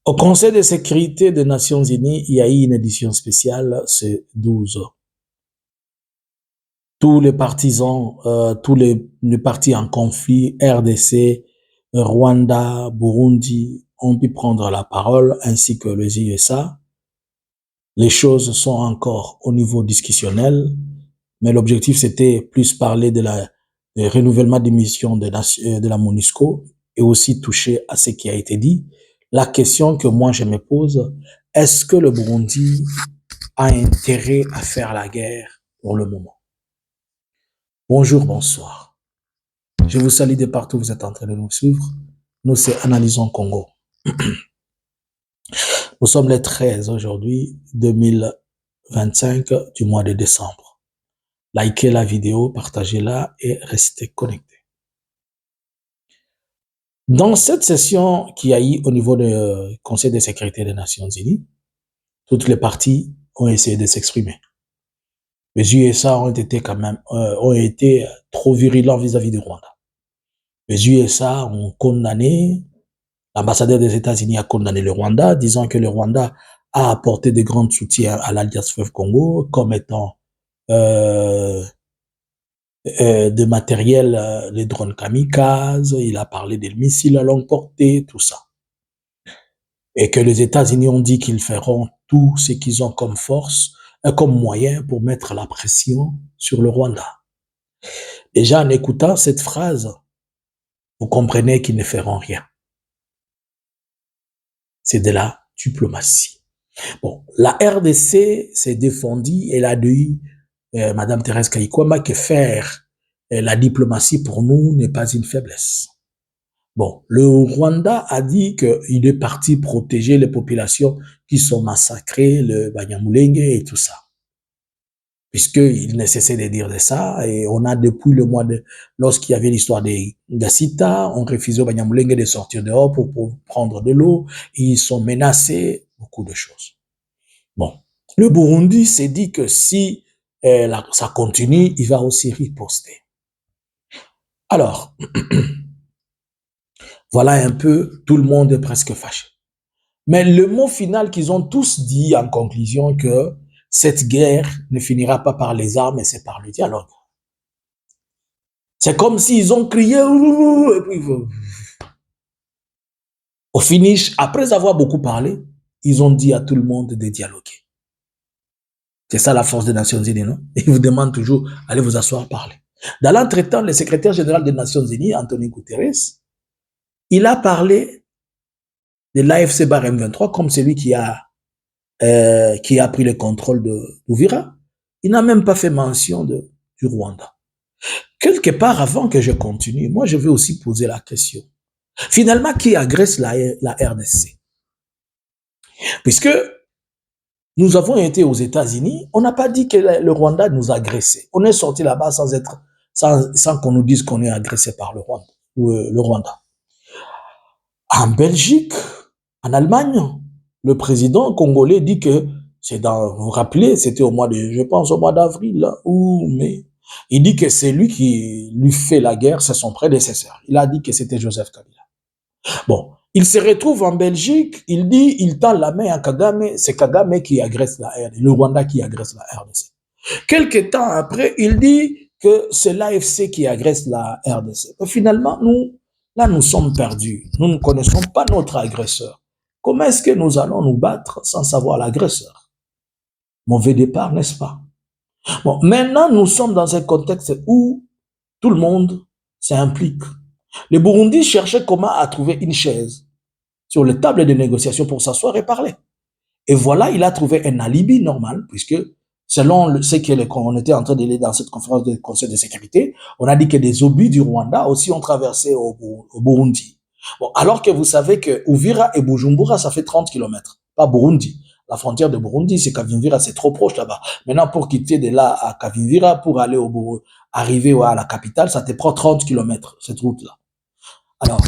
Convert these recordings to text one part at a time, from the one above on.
Au Conseil de sécurité des Nations Unies, il y a eu une édition spéciale, c'est 12. Tous les partisans, tous les partis en conflit, RDC, Rwanda, Burundi, ont pu prendre la parole, ainsi que les USA. Les choses sont encore au niveau discutionnel, mais l'objectif c'était plus parler du renouvellement des missions de la MONUSCO et aussi toucher à ce qui a été dit. La question que moi je me pose, est-ce que le Burundi a intérêt à faire la guerre pour le moment? Bonjour, bonsoir. Je vous salue de partout où vous êtes en train de nous suivre. Nous, c'est Analysons Congo. Nous sommes les 13 aujourd'hui, 2025 du mois de décembre. Likez la vidéo, partagez-la et restez connectés. Dans cette session qui a eu au niveau du Conseil de sécurité des Nations Unies, toutes les parties ont essayé de s'exprimer. Les USA ont été trop virulents vis-à-vis du Rwanda. Les USA ont condamné, l'ambassadeur des États-Unis a condamné le Rwanda, disant que le Rwanda a apporté de grands soutiens à l'Alliance Fleuve Congo comme étant de matériel, les drones kamikazes, il a parlé des missiles à longue portée, tout ça. Et que les États-Unis ont dit qu'ils feront tout ce qu'ils ont comme force, comme moyen pour mettre la pression sur le Rwanda. Déjà, en écoutant cette phrase, vous comprenez qu'ils ne feront rien. C'est de la diplomatie. Bon, la RDC s'est défendue, elle a dit, Madame Thérèse Kayikwama, que faire la diplomatie pour nous n'est pas une faiblesse. Bon, le Rwanda a dit qu'il est parti protéger les populations qui sont massacrées, le Banyamulenge et tout ça. Puisqu'il ne cessait de dire de ça, et on a depuis le mois lorsqu'il y avait l'histoire des Gasita, on refusait aux Banyamulenge de sortir dehors pour prendre de l'eau, ils sont menacés, beaucoup de choses. Bon, le Burundi s'est dit que si ça continue, il va aussi riposter. Alors, voilà un peu, tout le monde est presque fâché. Mais le mot final qu'ils ont tous dit en conclusion, que cette guerre ne finira pas par les armes, mais c'est par le dialogue. C'est comme s'ils ont crié, et puis au finish, après avoir beaucoup parlé, ils ont dit à tout le monde de dialoguer. C'est ça la force des Nations Unies, non? Ils vous demandent toujours, allez vous asseoir, parler. Dans l'entretemps, le secrétaire général des Nations Unies, Antonio Guterres, il a parlé de l'AFC bar M23 comme celui qui a pris le contrôle d'Uvira. Il n'a même pas fait mention du Rwanda. Quelque part, avant que je continue, moi, je vais aussi poser la question. Finalement, qui agresse la RDC? Puisque nous avons été aux États-Unis, on n'a pas dit que le Rwanda nous a agressés. On est sorti là-bas sans qu'on nous dise qu'on est agressé par le Rwanda. En Belgique, en Allemagne, le président congolais dit que vous vous rappelez, c'était je pense au mois d'avril ou mai. Il dit que c'est lui qui lui fait la guerre, c'est son prédécesseur. Il a dit que c'était Joseph Kabila. Bon, il se retrouve en Belgique, il tend la main à Kagame, c'est Kagame qui agresse la RDC, le Rwanda qui agresse la RDC. Quelque temps après, il dit que c'est l'AFC qui agresse la RDC. Et finalement, nous sommes perdus. Nous ne connaissons pas notre agresseur. Comment est-ce que nous allons nous battre sans savoir l'agresseur? Mauvais départ, n'est-ce pas? Bon, maintenant, nous sommes dans un contexte où tout le monde s'implique. Le Burundi cherchait comment à trouver une chaise sur les tables de négociation pour s'asseoir et parler. Et voilà, il a trouvé un alibi normal, puisque selon ce qu'on était en train de lire dans cette conférence du Conseil de sécurité, on a dit que des obus du Rwanda aussi ont traversé au Burundi. Bon, alors que vous savez que Uvira et Bujumbura, ça fait 30 kilomètres, pas Burundi. La frontière de Burundi, c'est Kavimvira, c'est trop proche là-bas. Maintenant, pour quitter de là à Kavimvira, pour aller arriver à la capitale, ça te prend 30 kilomètres, cette route-là. Alors,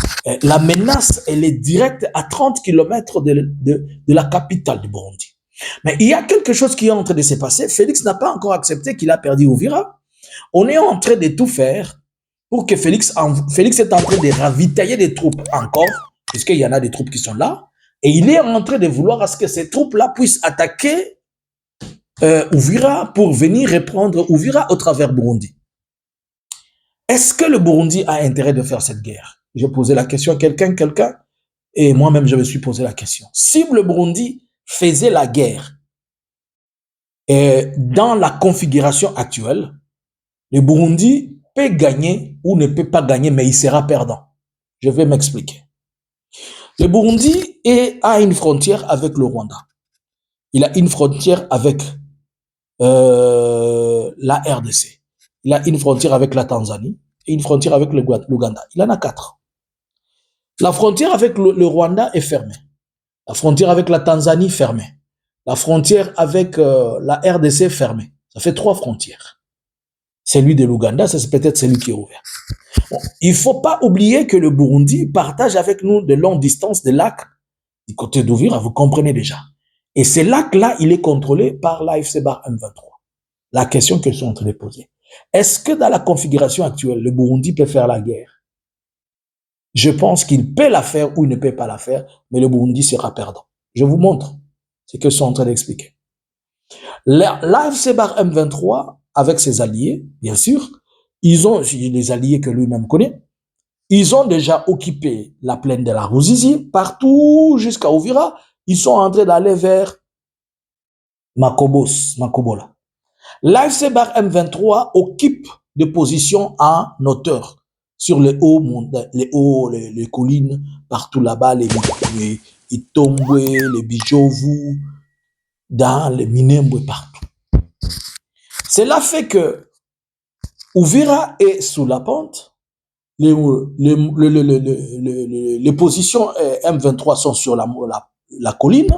la menace, elle est directe à 30 kilomètres de la capitale du Burundi. Mais il y a quelque chose qui est en train de se passer. Félix n'a pas encore accepté qu'il a perdu Uvira. On est en train de tout faire pour que Félix est en train de ravitailler des troupes encore, puisqu'il y en a des troupes qui sont là, Et il est en train de vouloir à ce que ces troupes-là puissent attaquer Uvira pour venir reprendre Uvira au travers Burundi. Est-ce que le Burundi a intérêt de faire cette guerre? J'ai posé la question à quelqu'un, et moi-même je me suis posé la question. Si le Burundi faisait la guerre dans la configuration actuelle, le Burundi peut gagner ou ne peut pas gagner, mais il sera perdant. Je vais m'expliquer. Le Burundi a une frontière avec le Rwanda. Il a une frontière avec la RDC. Il a une frontière avec la Tanzanie et une frontière avec l'Ouganda. Il en a 4. La frontière avec le Rwanda est fermée. La frontière avec la Tanzanie fermée. La frontière avec la RDC fermée. Ça fait 3 frontières. Celui de l'Ouganda, c'est peut-être celui qui est ouvert. Bon, il ne faut pas oublier que le Burundi partage avec nous de longues distances de lacs du côté d'Uvira, vous comprenez déjà. Et ces lacs-là, il est contrôlé par l'AFC Bar M23. La question que je suis en train de poser, est-ce que dans la configuration actuelle, le Burundi peut faire la guerre? Je pense qu'il peut la faire ou il ne peut pas la faire, mais le Burundi sera perdant. Je vous montre ce que je suis en train d'expliquer. L'AFC Bar M23, avec ses alliés, bien sûr, ils ont les alliés que lui-même connaît, ils ont déjà occupé la plaine de la Ruzizi, partout jusqu'à Uvira. Ils sont en train d'aller vers Makobola. L'AFC Bar M23 occupe des positions en hauteur sur les les collines, partout là-bas, les Itombwe, les Bijovu, dans les Minembwe, partout. Cela fait que Uvira est sous la pente. Les positions M23 sont sur la colline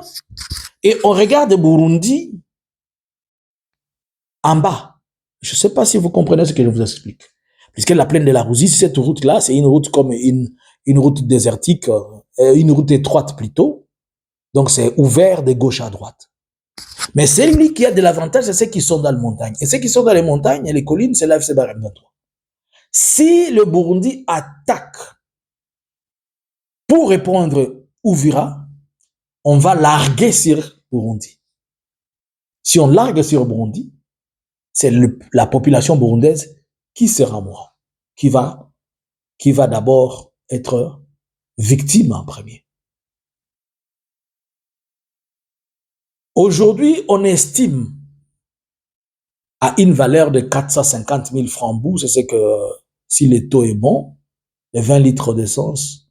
et on regarde Burundi en bas. Je ne sais pas si vous comprenez ce que je vous explique. Puisque la plaine de la Ruzizi, cette route-là, c'est une route comme une route désertique, une route étroite plutôt. Donc c'est ouvert de gauche à droite. Mais celui qui a de l'avantage, c'est ceux qui sont dans les montagnes. Et ceux qui sont dans les montagnes et les collines, c'est l'AFC Bar M23. Si le Burundi attaque pour répondre Uvira, on va larguer sur Burundi. Si on largue sur Burundi, c'est la population burundaise qui sera mort, qui va d'abord être victime en premier. Aujourd'hui, on estime à une valeur de 450 000 francs bourse, c'est que si le taux est bon, les 20 litres d'essence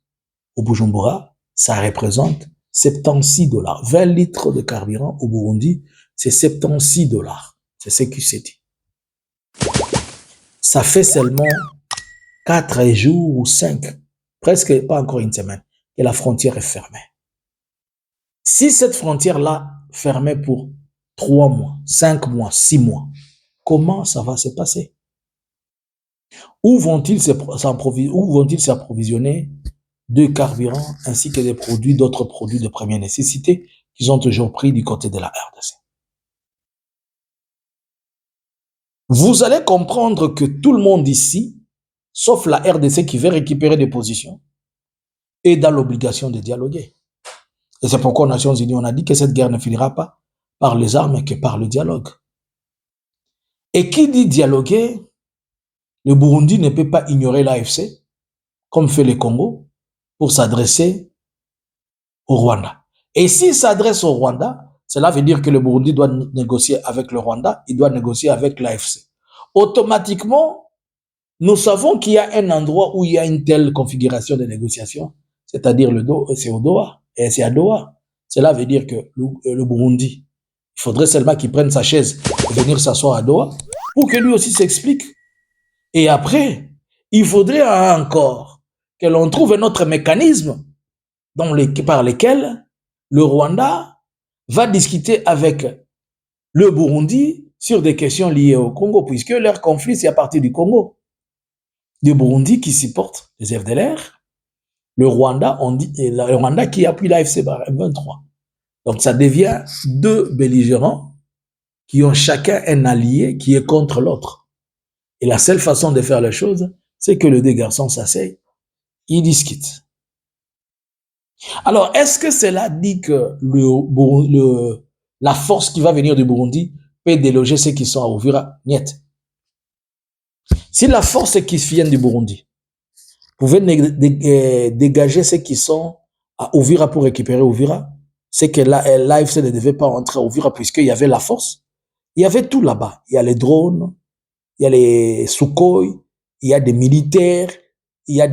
au Bujumbura, ça représente 76 $. 20 litres de carburant au Burundi, c'est 76 $. C'est ce qui s'est dit. Ça fait seulement 4 jours ou 5, presque pas encore une semaine, que la frontière est fermée. Si cette frontière-là fermée pour 3 mois, 5 mois, 6 mois, comment ça va se passer? Où vont-ils s'approvisionner de carburant ainsi que d'autres produits de première nécessité qu'ils ont toujours pris du côté de la RDC? Vous allez comprendre que tout le monde ici, sauf la RDC qui veut récupérer des positions, est dans l'obligation de dialoguer. Et c'est pourquoi aux Nations Unies, on a dit que cette guerre ne finira pas par les armes, que par le dialogue. Et qui dit dialoguer, le Burundi ne peut pas ignorer l'AFC, comme fait le Congo, pour s'adresser au Rwanda. Et s'il s'adresse au Rwanda, cela veut dire que le Burundi doit négocier avec le Rwanda, il doit négocier avec l'AFC. Automatiquement, nous savons qu'il y a un endroit où il y a une telle configuration de négociation, c'est-à-dire c'est au Doha, et c'est à Doha. Cela veut dire que le Burundi, il faudrait seulement qu'il prenne sa chaise et venir s'asseoir à Doha pour que lui aussi s'explique. Et après, il faudrait encore que l'on trouve un autre mécanisme par lequel le Rwanda va discuter avec le Burundi sur des questions liées au Congo, puisque leur conflit, c'est à partir du Congo. Le Burundi qui supporte les FDLR, le Rwanda qui appuie l'AFC M23. Donc ça devient 2 belligérants qui ont chacun un allié qui est contre l'autre. Et la seule façon de faire les choses, c'est que les 2 garçons s'asseyent, ils discutent. Alors, est-ce que cela dit que la force qui va venir du Burundi peut déloger ceux qui sont à Uvira? Niet. Si la force qui vient du Burundi pouvait dégager ceux qui sont à Uvira pour récupérer Uvira, c'est que l'AFC ne devait pas rentrer à Uvira puisqu'il y avait la force. Il y avait tout là-bas. Il y a les drones, il y a les Sukhoi, il y a des militaires, il y a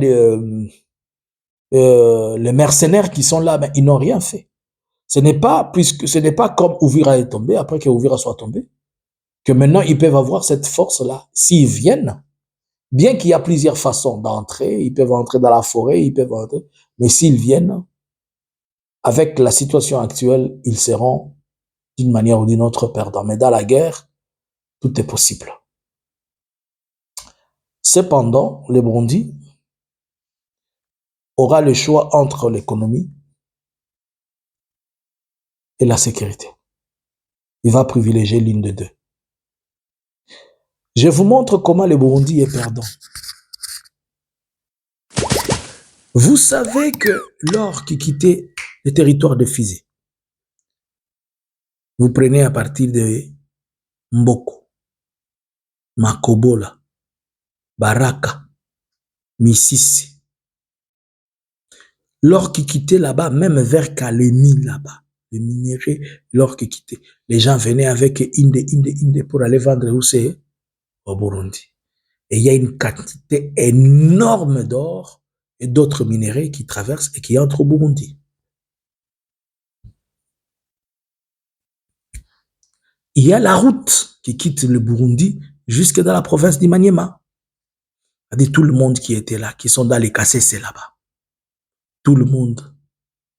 les mercenaires qui sont là, mais ils n'ont rien fait. Ce n'est pas, puisque ce n'est pas comme Uvira est tombé, après que Uvira soit tombé, que maintenant ils peuvent avoir cette force-là. S'ils viennent, bien qu'il y a plusieurs façons d'entrer, ils peuvent entrer dans la forêt, ils peuvent entrer, mais s'ils viennent, avec la situation actuelle, ils seront d'une manière ou d'une autre perdants. Mais dans la guerre, tout est possible. Cependant, le Burundi aura le choix entre l'économie et la sécurité. Il va privilégier l'une des deux. Je vous montre comment le Burundi est perdant. Vous savez que lorsqu'il quittait le territoire de Fizi, vous prenez à partir de Mboko, Makobola, Baraka, Misisi. Lorsqu'il quittait là-bas, même vers Kalemi là-bas, le minerai, lorsqu'il quittait, les gens venaient avec Inde pour aller vendre où c'est? Au Burundi. Et il y a une quantité énorme d'or et d'autres minéraux qui traversent et qui entrent au Burundi. Il y a la route qui quitte le Burundi jusque dans la province d'Imaniema. C'est-à-dire tout le monde qui était là, qui sont dans les KCC là-bas. Tout le monde,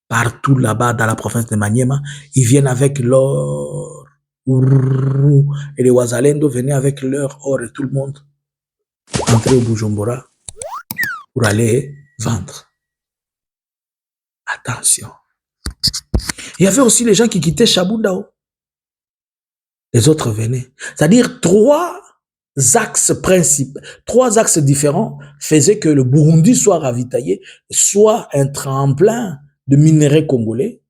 partout là-bas dans la province d'Imaniema, ils viennent avec l'or. Et les Wazalendo venaient avec leur or et tout le monde entrer au Bujumbura pour aller vendre. Attention. Il y avait aussi les gens qui quittaient Chabundao. Les autres venaient. C'est-à-dire trois axes principaux, trois axes différents faisaient que le Burundi soit ravitaillé, soit un tremplin de minerais congolais.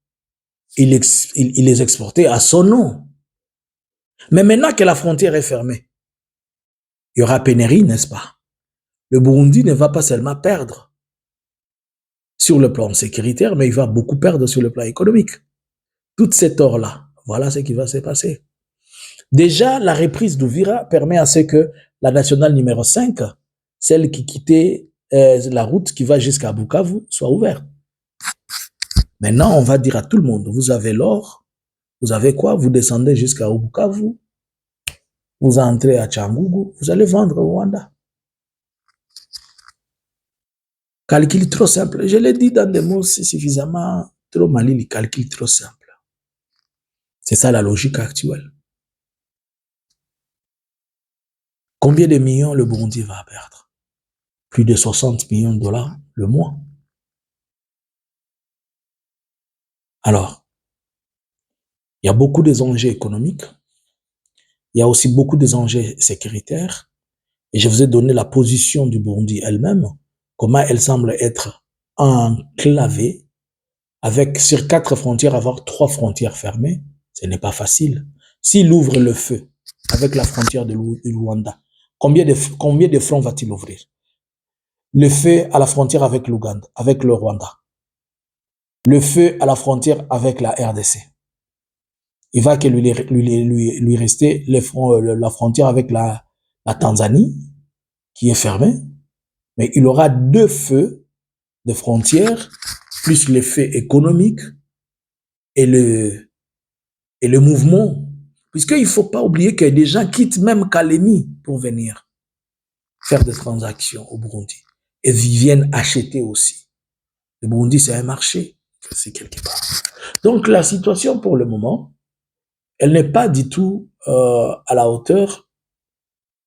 Il les exportait à son nom. Mais maintenant que la frontière est fermée, il y aura pénurie, n'est-ce pas? Le Burundi ne va pas seulement perdre sur le plan sécuritaire, mais il va beaucoup perdre sur le plan économique. Tout cet or-là, voilà ce qui va se passer. Déjà, la reprise d'Uvira permet à ce que la nationale numéro 5, celle qui quittait la route qui va jusqu'à Bukavu, soit ouverte. Maintenant, on va dire à tout le monde, vous avez l'or, vous avez quoi? Vous descendez jusqu'à Bukavu, vous entrez à Tchangougou, vous allez vendre au Rwanda. Calcul trop simple. Je l'ai dit dans des mots suffisamment trop malins, calcul trop simple. C'est ça la logique actuelle. Combien de millions le Burundi va perdre? Plus de 60 millions de dollars le mois. Alors, il y a beaucoup des enjeux économiques, il y a aussi beaucoup des enjeux sécuritaires, et je vous ai donné la position du Burundi elle-même, comment elle semble être enclavée, avec sur 4 frontières, avoir 3 frontières fermées, ce n'est pas facile. S'il ouvre le feu avec la frontière de Rwanda, combien de fronts va-t-il ouvrir? Le feu à la frontière avec l'Ouganda, avec le Rwanda. Le feu à la frontière avec la RDC. Il va que lui rester la frontière avec la Tanzanie, qui est fermée, mais il aura 2 feux de frontières, plus les feux économiques et le mouvement. Puisqu'il ne faut pas oublier que des gens quittent même Kalemi pour venir faire des transactions au Burundi. Et ils viennent acheter aussi. Le Burundi, c'est un marché, c'est quelque part. Donc la situation pour le moment, elle n'est pas du tout à la hauteur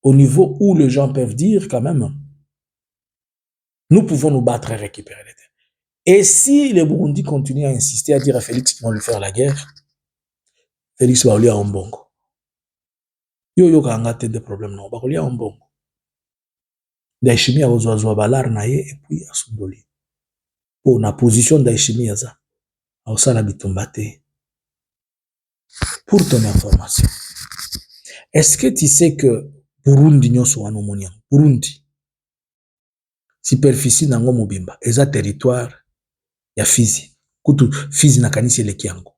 au niveau où les gens peuvent dire quand même, nous pouvons nous battre et récupérer les terres. Et si les Burundi continuent à insister à dire à Félix qu'ils vont lui faire la guerre, Félix va lui en bongo. Yo kanga tête de problème non, va lui en bongo. Ndashimi a ozwa balar na ye et puis a sundoli. Pour la position d'Aïchimi Yaza. Pour ton information, est-ce que tu sais que Burundi nyoso wanomonian, Burundi, superficie nango mobimba, eza territoire ya Fizi. Kutu Fizi na kanisi eleki yango.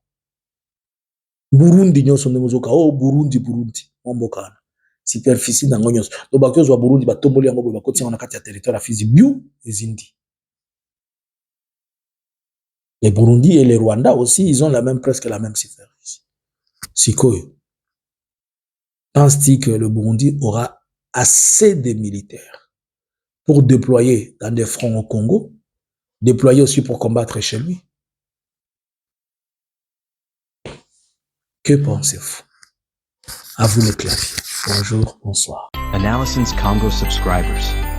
Burundi nyoso ndemozoka, oh Burundi, Burundi, mombokana. Superficie nango nyoso. Do bakyozo wa Burundi batomboli yango bo bakoti yango na kati ya territoire ya Fizi, biu ezindi. Les Burundi et les Rwanda aussi, ils ont presque la même superficie. Sikoyo. Pense-t-il que le Burundi aura assez de militaires pour déployer dans des fronts au Congo, déployer aussi pour combattre chez lui? Que pensez-vous? À vous le clavier. Bonjour, bonsoir. Analysins Congo subscribers.